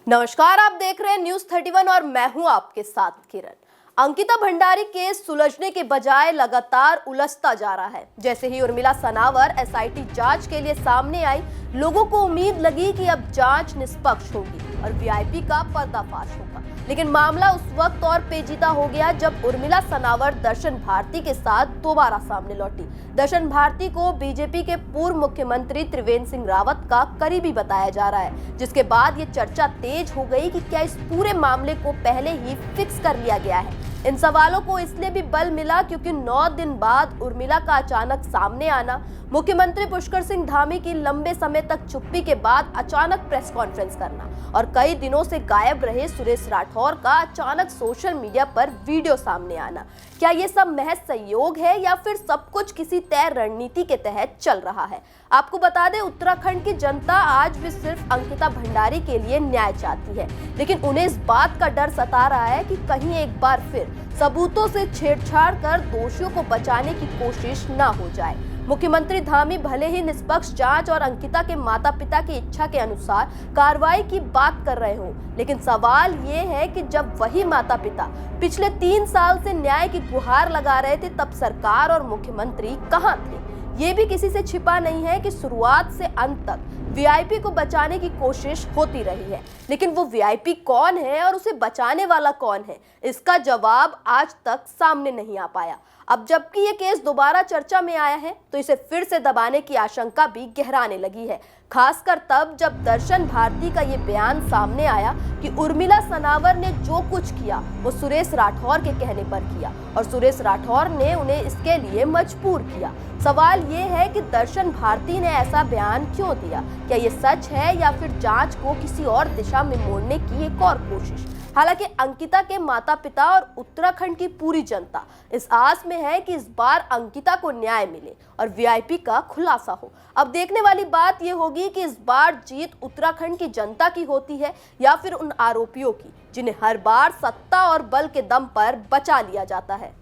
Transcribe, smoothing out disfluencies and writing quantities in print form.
नमस्कार, आप देख रहे हैं न्यूज 31 और मैं हूं आपके साथ किरण। अंकिता भंडारी केस सुलझने के बजाय लगातार उलझता जा रहा है। जैसे ही उर्मिला सनावर एसआईटी जांच के लिए सामने आई, लोगों को उम्मीद लगी कि अब जांच निष्पक्ष होगी और वीआईपी का पर्दाफाश होगा। लेकिन मामला उस वक्त और पेचीदा हो गया जब उर्मिला सनावर दर्शन भारती के साथ दोबारा सामने लौटी। दर्शन भारती को बीजेपी के पूर्व मुख्यमंत्री त्रिवेंद्र सिंह रावत का करीबी बताया जा रहा है, जिसके बाद ये चर्चा तेज हो गई कि क्या इस पूरे मामले को पहले ही फिक्स कर लिया गया है। इन सवालों को इसलिए भी बल मिला क्योंकि 9 दिन बाद उर्मिला का अचानक सामने आना, मुख्यमंत्री पुष्कर सिंह धामी की लंबे समय तक चुप्पी के बाद अचानक प्रेस कॉन्फ्रेंस करना और कई दिनों से गायब रहे सुरेश राठौर का अचानक सोशल मीडिया पर वीडियो सामने आना, क्या ये सब महज संयोग है या फिर सब कुछ किसी तय रणनीति के तहत चल रहा है? आपको बता दें, उत्तराखंड की जनता आज भी सिर्फ अंकिता भंडारी के लिए न्याय चाहती है, लेकिन उन्हें इस बात का डर सता रहा है कि कहीं एक बार फिर सबूतों से छेड़छाड़ कर दोषियों को बचाने की कोशिश ना हो जाए। मुख्यमंत्री धामी भले ही निष्पक्ष जांच और अंकिता के माता पिता की इच्छा के अनुसार कार्रवाई की बात कर रहे हो, लेकिन सवाल ये है कि जब वही माता पिता पिछले 3 साल से न्याय की गुहार लगा रहे थे, तब सरकार और मुख्यमंत्री कहां थे? ये भी किसी से छिपा नहीं है कि शुरुआत से अंत तक वीआईपी को बचाने की कोशिश होती रही है, लेकिन वो वीआईपी कौन है और उसे बचाने वाला कौन है, इसका जवाब आज तक सामने नहीं आ पाया। अब जबकि ये केस दोबारा चर्चा में आया है, तो इसे फिर से दबाने की आशंका भी गहराने लगी है, खासकर तब जब दर्शन भारती का ये बयान सामने आया कि उर्मिला सनावर ने जो कुछ किया वो सुरेश राठौर के कहने पर किया और सुरेश राठौर ने उन्हें इसके लिए मजबूर किया। सवाल ये है कि दर्शन भारती ने ऐसा बयान क्यों दिया? क्या ये सच है या फिर जांच को किसी और दिशा में मोड़ने की एक और कोशिश? हालांकि अंकिता के माता पिता और उत्तराखंड की पूरी जनता इस आस में है कि इस बार अंकिता को न्याय मिले और वीआईपी का खुलासा हो। अब देखने वाली बात यह होगी कि इस बार जीत उत्तराखंड की जनता की होती है या फिर उन आरोपियों की, जिन्हें हर बार सत्ता और बल के दम पर बचा लिया जाता है।